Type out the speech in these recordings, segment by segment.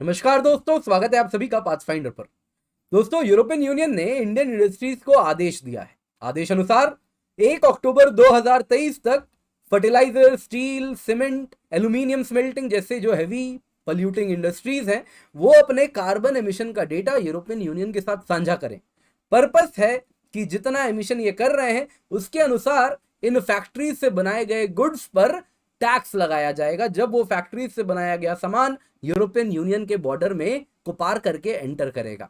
नमस्कार दोस्तों, स्वागत है आप सभी का पाथफाइंडर पर। दोस्तों, यूरोपियन यूनियन ने इंडियन इंडस्ट्रीज को आदेश दिया है। आदेश अनुसार 1 अक्टूबर 2023 तक fertiliser, steel, cement, aluminium smelting जैसे जो हैवी पॉल्यूटिंग इंडस्ट्रीज हैं, वो अपने कार्बन एमिशन का डेटा यूरोपियन यूनियन के साथ साझा करें। पर्पस है कि जितना एमिशन ये कर रहे हैं उसके अनुसार इन फैक्ट्रीज से बनाए गए गुड्स पर टैक्स लगाया जाएगा जब वो फैक्ट्रीज से बनाया गया सामान यूरोपियन यूनियन के बॉर्डर में को पार करके एंटर करेगा।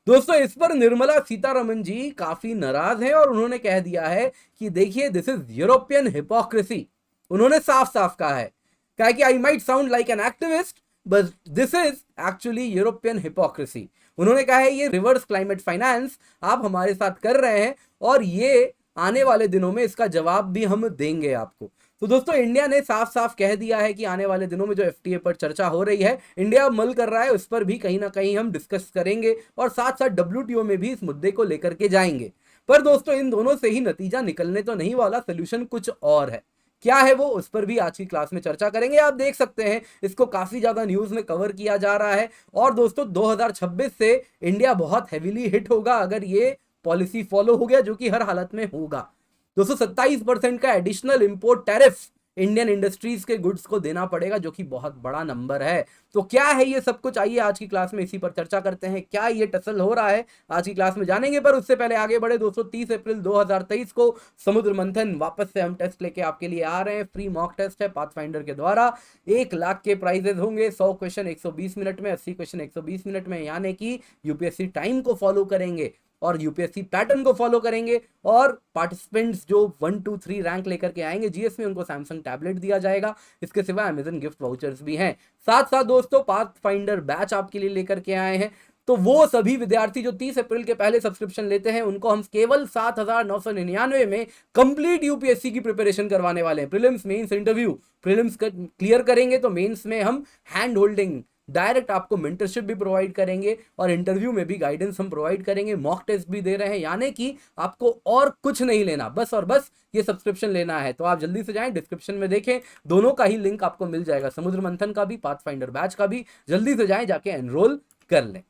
दोस्तों, इस पर निर्मला सीतारमन जी काफी नाराज हैं और उन्होंने कह दिया है कि देखिए, दिस इज यूरोपियन हिपोक्रेसी। उन्होंने साफ साफ कहा है कि I might sound like an activist but this is actually European hypocrisy. उन्होंने कहा है ये रिवर्स क्लाइमेट फाइनेंस आप हमारे साथ कर रहे हैं और ये आने वाले दिनों में इसका जवाब भी हम देंगे आपको। तो दोस्तों, इंडिया ने साफ साफ कह दिया है कि आने वाले दिनों में जो एफटीए पर चर्चा हो रही है, इंडिया मल कर रहा है, उस पर भी कहीं ना कहीं हम डिस्कस करेंगे और साथ साथ डब्ल्यूटीओ में भी इस मुद्दे को लेकर के जाएंगे। पर दोस्तों, इन दोनों से ही नतीजा निकलने तो नहीं वाला, सोल्यूशन कुछ और है। क्या है वो, उस पर भी आज की क्लास में चर्चा करेंगे। आप देख सकते हैं इसको काफी ज्यादा न्यूज में कवर किया जा रहा है और दोस्तों 2026 से इंडिया बहुत हैविली हिट होगा अगर ये पॉलिसी फॉलो हो गया, जो कि हर हालत में होगा। 227% का additional import tariff Indian industries के गुड्स को देना पड़ेगा, जो कि बहुत बड़ा नंबर है। तो क्या है ये सब कुछ, आइए आज की क्लास में इसी पर चर्चा करते हैं। क्या ये टसल हो रहा है, आज की क्लास में जानेंगे। पर उससे पहले आगे बढ़े दोस्तों, 30 अप्रैल 2023 को समुद्र मंथन वापस से हम टेस्ट लेके आपके लिए आ रहे हैं। फ्री मॉक टेस्ट है पाथफाइंडर के द्वारा। 1 लाख के प्राइजेस होंगे। 100 क्वेश्चन 120 मिनट में, 80 क्वेश्चन 120 मिनट में, यानी कि यूपीएससी टाइम को फॉलो करेंगे और यूपीएससी पैटर्न को फॉलो करेंगे। और पार्टिसिपेंट्स जो 1 2 3 रैंक लेकर के आएंगे जीएस में, उनको सैमसंग टैबलेट दिया जाएगा। इसके सिवा अमेजन गिफ्ट वाउचर्स भी हैं। साथ साथ दोस्तों, पाथ फाइंडर बैच आपके लिए लेकर के आए हैं। तो वो सभी विद्यार्थी जो 30 अप्रैल के पहले सब्सक्रिप्शन लेते हैं, उनको हम केवल 7,999 में कंप्लीट यूपीएससी की प्रिपरेशन करवाने वाले हैं। Prelims, mains, interview. Prelims clear करेंगे तो मेंस में हम हैंड होल्डिंग डायरेक्ट आपको मेंटरशिप भी प्रोवाइड करेंगे और इंटरव्यू में भी गाइडेंस हम प्रोवाइड करेंगे। मॉक टेस्ट भी दे रहे हैं, यानी कि आपको और कुछ नहीं लेना, बस और बस ये सब्सक्रिप्शन लेना है। तो आप जल्दी से जाएं, डिस्क्रिप्शन में देखें, दोनों का ही लिंक आपको मिल जाएगा, समुद्र मंथन का भी, पाथफाइंडर बैच का भी। जल्दी से जाएं, जाके एनरोल कर लें।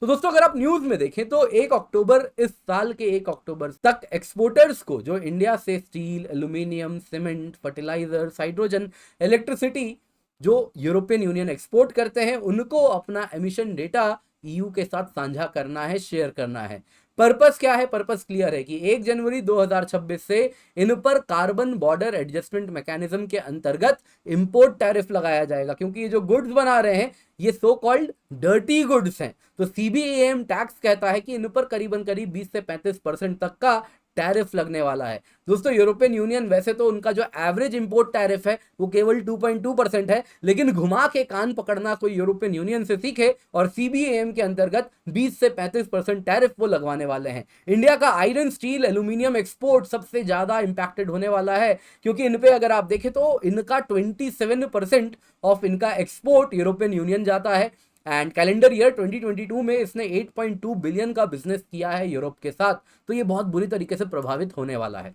तो दोस्तों, अगर आप न्यूज में देखें तो 1 अक्टूबर, इस साल के 1 अक्टूबर तक एक्सपोर्टर्स को जो इंडिया से steel, aluminium, cement, fertilizer, hydrogen, electricity जो यूरोपियन यूनियन एक्सपोर्ट करते हैं, उनको अपना एमिशन डेटा ईयू के साथ साझा करना है, शेयर करना है। पर्पस क्या है? पर्पस क्लियर है कि 1 जनवरी 2026 से इन पर कार्बन बॉर्डर एडजस्टमेंट मैकेनिज्म के अंतर्गत इंपोर्ट टैरिफ लगाया जाएगा, क्योंकि ये जो गुड्स बना रहे हैं ये सो कॉल्ड डर्टी गुड्स हैं। तो सीबीएम टैक्स कहता है कि इन पर करीबन करीब 20 से 35% तक का टैरिफ लगने वाला है। दोस्तों, यूरोपियन यूनियन वैसे तो उनका जो एवरेज इंपोर्ट टैरिफ है वो केवल 2.2% है, लेकिन घुमा के कान पकड़ना कोई यूरोपियन यूनियन से सीखे और सीबीएम के अंतर्गत 20 से 35% टैरिफ वो लगवाने वाले हैं। इंडिया का आयरन, स्टील, एल्यूमिनियम एक्सपोर्ट सबसे ज्यादा इंपैक्टेड होने वाला है, क्योंकि इन पे अगर आप देखें तो इनका 27% ऑफ इनका एक्सपोर्ट यूरोपियन यूनियन जाता है। एंड कैलेंडर ईयर 2022 में इसने 8.2 बिलियन का बिजनेस किया है यूरोप के साथ। तो ये बहुत बुरी तरीके से प्रभावित होने वाला है।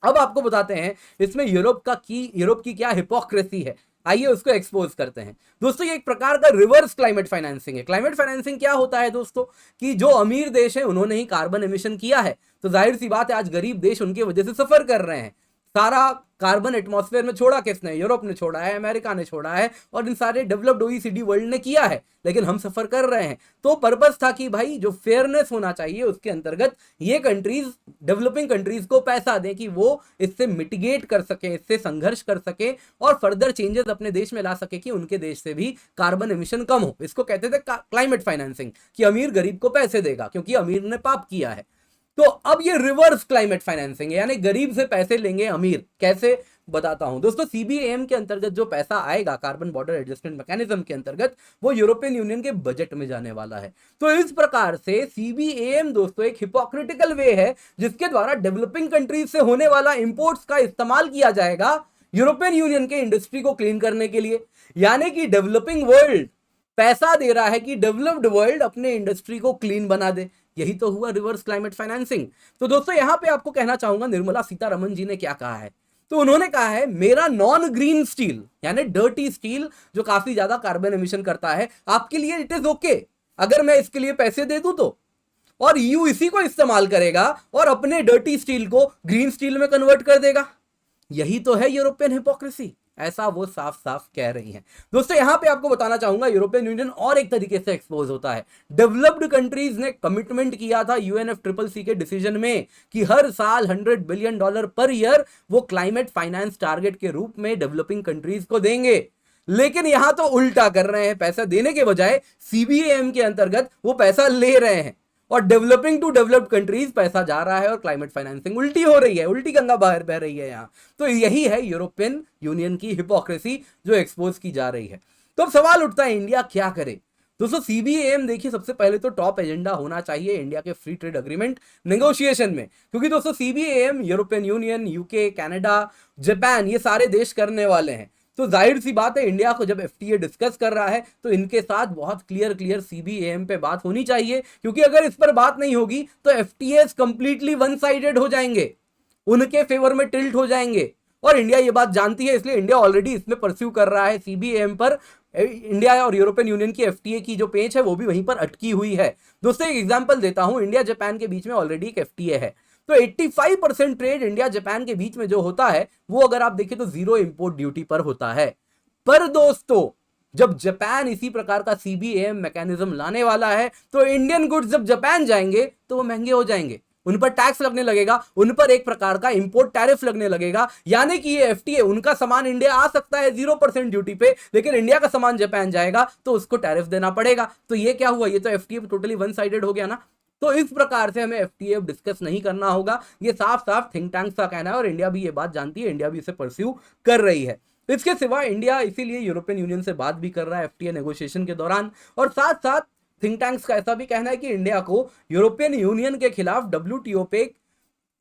अब आपको बताते हैं इसमें यूरोप की क्या हिपोक्रेसी है। आइए उसको एक्सपोज करते हैं। दोस्तों, ये एक प्रकार का रिवर्स क्लाइमेट फाइनेंसिंग है। क्लाइमेट फाइनेंसिंग क्या होता है दोस्तों, कि जो अमीर देश है उन्होंने ही कार्बन एमिशन किया है, तो जाहिर सी बात है आज गरीब देश उनकी वजह से सफर कर रहे हैं। सारा कार्बन एटमॉस्फेयर में छोड़ा किसने? यूरोप ने छोड़ा है, अमेरिका ने छोड़ा है और इन सारे डेवलप्ड ओईसीडी वर्ल्ड ने किया है, लेकिन हम सफर कर रहे हैं। तो पर्पस था कि भाई जो फेयरनेस होना चाहिए उसके अंतर्गत ये कंट्रीज, डेवलपिंग कंट्रीज को पैसा दें कि वो इससे मिटिगेट कर सके, इससे संघर्ष कर सके और फर्दर चेंजेस अपने देश में ला सके कि उनके देश से भी कार्बन एमिशन कम हो। इसको कहते थे क्लाइमेट फाइनेंसिंग, कि अमीर गरीब को पैसे देगा क्योंकि अमीर ने पाप किया है। तो अब ये रिवर्स क्लाइमेट फाइनेंसिंग है, यानी गरीब से पैसे लेंगे अमीर। कैसे? बताता हूं दोस्तों। सीबीएम के अंतर्गत जो पैसा आएगा कार्बन बॉर्डर एडजस्टमेंट मैकेनिज्म के अंतर्गत, वो यूरोपियन यूनियन के बजट में जाने वाला है। तो इस प्रकार से सीबीएम दोस्तों एक हिपोक्रिटिकल वे है जिसके द्वारा डेवलपिंग कंट्रीज से होने वाला इंपोर्ट्स का इस्तेमाल किया जाएगा यूरोपियन यूनियन के इंडस्ट्री को क्लीन करने के लिए। यानी कि डेवलपिंग वर्ल्ड पैसा दे रहा है कि डेवलप्ड वर्ल्ड अपने इंडस्ट्री को क्लीन बना दे। यही तो हुआ रिवर्स क्लाइमेट फाइनेंसिंग। तो दोस्तों, यहां पे आपको कहना चाहूंगा निर्मला सीतारमन जी ने क्या कहा है। तो उन्होंने कहा है मेरा नॉन ग्रीन स्टील यानी डर्टी स्टील जो काफी ज्यादा कार्बन एमिशन करता है, आपके लिए इट इज ओके अगर मैं इसके लिए पैसे दे दूं तो, और ईयू इसी को इस्तेमाल करेगा और अपने डर्टी स्टील को ग्रीन स्टील में कन्वर्ट कर देगा। यही तो है यूरोपियन हिपोक्रेसी, ऐसा वो साफ साफ कह रही हैं। दोस्तों यहां पे आपको बताना चाहूंगा यूरोपियन यूनियन और एक तरीके से एक्सपोज होता है। डेवलप्ड कंट्रीज ने कमिटमेंट किया था यूएनएफसीसीसी के डिसीजन में कि हर साल $100 बिलियन पर ईयर वो क्लाइमेट फाइनेंस टारगेट के रूप में डेवलपिंग कंट्रीज को देंगे, लेकिन यहां तो उल्टा कर रहे हैं, पैसा देने के बजाय सीबीएम के अंतर्गत वो पैसा ले रहे हैं और डेवलपिंग टू डेवलप्ड कंट्रीज पैसा जा रहा है और क्लाइमेट फाइनेंसिंग उल्टी हो रही है, उल्टी गंगा बाहर बह रही है यहां। तो यही है यूरोपियन यूनियन की हिपोक्रेसी जो एक्सपोज की जा रही है। तो अब सवाल उठता है इंडिया क्या करे। दोस्तों सीबीएम देखिए सबसे पहले तो टॉप एजेंडा होना चाहिए इंडिया के फ्री ट्रेड अग्रीमेंट नेगोशिएशन में, क्योंकि दोस्तों CBM European union, UK, Canada, Japan ये सारे देश करने वाले हैं। तो जाहिर सी बात है इंडिया को जब एफटीए डिस्कस कर रहा है तो इनके साथ बहुत क्लियर सीबीएम पे बात होनी चाहिए, क्योंकि अगर इस पर बात नहीं होगी तो एफटीएस कंप्लीटली वन साइडेड हो जाएंगे, उनके फेवर में टिल्ट हो जाएंगे। और इंडिया ये बात जानती है, इसलिए इंडिया ऑलरेडी इसमें परस्यू कर रहा है सीबीएम पर। इंडिया और यूरोपियन यूनियन की एफटीए की जो पेच है वो भी वहीं पर अटकी हुई है। दोस्तों एक एग्जांपल देता हूं, इंडिया जापान के बीच में ऑलरेडी एक एफटीए है, तो 85% ट्रेड इंडिया जापान के बीच में जो होता है वो अगर आप देखें तो जीरो इंपोर्ट ड्यूटी पर होता है। पर दोस्तों जब जापान इसी प्रकार का सीबीएम मैकेनिज्म लाने वाला है तो इंडियन गुड्स जब जापान जाएंगे तो वो महंगे हो जाएंगे, उन पर टैक्स लगने लगेगा, उन पर एक प्रकार का इंपोर्ट टैरिफ लगने लगेगा। यानी कि ये एफटीए, उनका सामान इंडिया आ सकता है 0% ड्यूटी पे, लेकिन इंडिया का सामान जापान जाएगा तो उसको टैरिफ देना पड़ेगा। तो ये क्या हुआ, ये तो एफटीए टोटली वन साइडेड हो गया ना। तो इस प्रकार से हमें एफटीए डिस्कस नहीं करना होगा, ये साफ साफ थिंक टैंक्स का कहना है और इंडिया भी ये बात जानती है, इंडिया भी इसे परस्यू कर रही है। इसके सिवा इंडिया इसीलिए यूरोपियन यूनियन से बात भी कर रहा है एफटीए नेगोशिएशन के दौरान, और साथ साथ थिंक टैंक्स का ऐसा भी कहना है कि इंडिया को यूरोपियन यूनियन के खिलाफ डब्ल्यूटीओ पे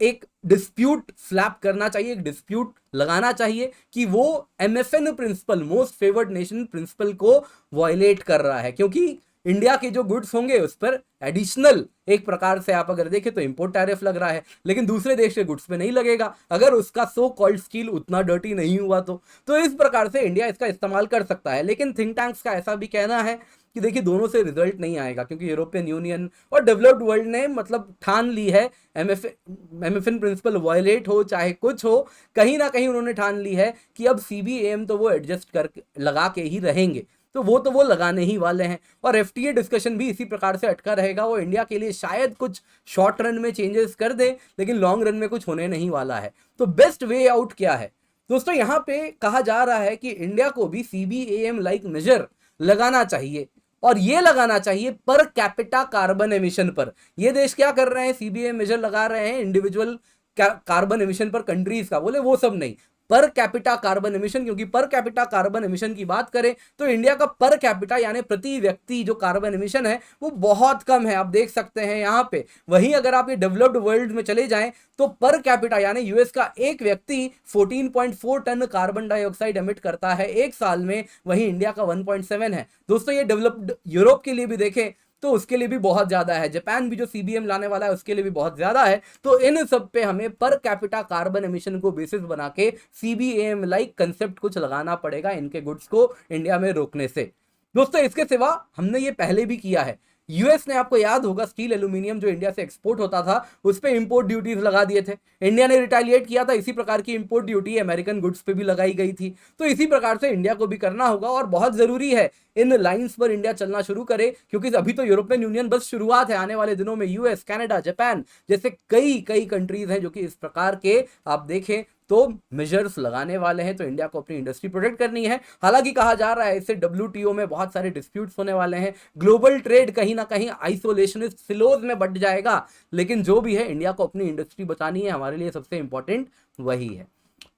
एक डिस्प्यूट स्लैप करना चाहिए, एक डिस्प्यूट लगाना चाहिए कि वो MFN principle, most favoured nation principle को वायलेट कर रहा है, क्योंकि इंडिया के जो गुड्स होंगे उस पर एडिशनल एक प्रकार से आप अगर देखें तो इंपोर्ट टैरिफ लग रहा है, लेकिन दूसरे देश के गुड्स पे नहीं लगेगा अगर उसका सो कॉल्ड स्टील उतना डर्टी नहीं हुआ तो इस प्रकार से इंडिया इसका इस्तेमाल कर सकता है। लेकिन थिंक टैंक्स का ऐसा भी कहना है कि देखिए दोनों से रिजल्ट नहीं आएगा, क्योंकि यूरोपियन यूनियन और डेवलप्ड वर्ल्ड ने मतलब ठान ली है एमएफएन प्रिंसिपल वायलेट हो चाहे कुछ हो, कहीं ना कहीं उन्होंने ठान ली है कि अब सीबीएम तो वो एडजस्ट कर लगा के ही रहेंगे, तो वो लगाने ही वाले हैं। और एफटीए डिस्कशन भी इसी प्रकार से अटका रहेगा, वो इंडिया के लिए शायद कुछ शॉर्ट रन में चेंजेस कर दे लेकिन लॉन्ग रन में कुछ होने नहीं वाला है। तो बेस्ट वे आउट क्या है दोस्तों, यहां पे कहा जा रहा है कि इंडिया को भी सीबीएम लाइक मेजर लगाना चाहिए, और ये लगाना चाहिए पर कैपिटा कार्बन एमिशन पर। ये देश क्या कर रहे हैं, सीबीएम मेजर लगा रहे हैं इंडिविजुअल कार्बन एमिशन पर कंट्रीज का, बोले वो सब नहीं, पर कैपिटा कार्बन एमिशन, क्योंकि पर कैपिटा कार्बन एमिशन की बात करें तो इंडिया का पर कैपिटा यानी प्रति व्यक्ति जो कार्बन एमिशन है वो बहुत कम है, आप देख सकते हैं यहाँ पे। वहीं अगर आप ये डेवलप्ड वर्ल्ड में चले जाएं तो पर कैपिटा यानी यूएस का एक व्यक्ति 14.4 टन कार्बन डाइऑक्साइड एमिट करता है एक साल में, वहीं इंडिया का 1.7 है। दोस्तों ये डेवलप्ड यूरोप के लिए भी देखें तो उसके लिए भी बहुत ज्यादा है, जापान भी जो सीबीएम लाने वाला है उसके लिए भी बहुत ज्यादा है। तो इन सब पे हमें पर कैपिटा कार्बन एमिशन को बेसिस बना के सीबीएम लाइक कंसेप्ट कुछ लगाना पड़ेगा इनके गुड्स को इंडिया में रोकने से। दोस्तों इसके सिवा हमने ये पहले भी किया है, यूएस ने, आपको याद होगा, स्टील एल्यूमिनियम जो इंडिया से एक्सपोर्ट होता था उस पे इंपोर्ट ड्यूटीज लगा दिए थे, इंडिया ने रिटेलिएट किया था, इसी प्रकार की इंपोर्ट ड्यूटी अमेरिकन गुड्स पे भी लगाई गई थी। तो इसी प्रकार से इंडिया को भी करना होगा और बहुत जरूरी है इन लाइंस पर इंडिया चलना शुरू करे, क्योंकि अभी तो यूरोपियन यूनियन बस शुरुआत है, आने वाले दिनों में यूएस, कनाडा, जापान जैसे कई कंट्रीज हैं जो कि इस प्रकार के आप देखें तो मेजर्स लगाने वाले हैं। तो इंडिया को अपनी इंडस्ट्री प्रोटेक्ट करनी है। हालांकि कहा जा रहा है इससे डब्ल्यूटीओ में बहुत सारे डिस्प्यूट्स होने वाले हैं, ग्लोबल ट्रेड कहीं ना कहीं आइसोलेशनिस्ट सिलोज में बढ़ जाएगा, लेकिन जो भी है इंडिया को अपनी इंडस्ट्री बचानी है, हमारे लिए सबसे इंपॉर्टेंट वही है।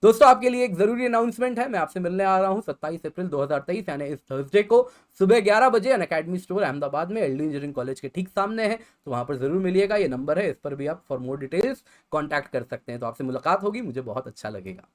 दोस्तों आपके लिए एक जरूरी अनाउंसमेंट है, मैं आपसे मिलने आ रहा हूं 27 अप्रैल 2023 यानी इस थर्सडे को सुबह 11 बजे अनअकैडमी स्टोर अहमदाबाद में एलडी इंजीनियरिंग कॉलेज के ठीक सामने है, तो वहां पर जरूर मिलिएगा। ये नंबर है, इस पर भी आप फॉर मोर डिटेल्स कॉन्टैक्ट कर सकते हैं। तो आपसे मुलाकात होगी, मुझे बहुत अच्छा लगेगा।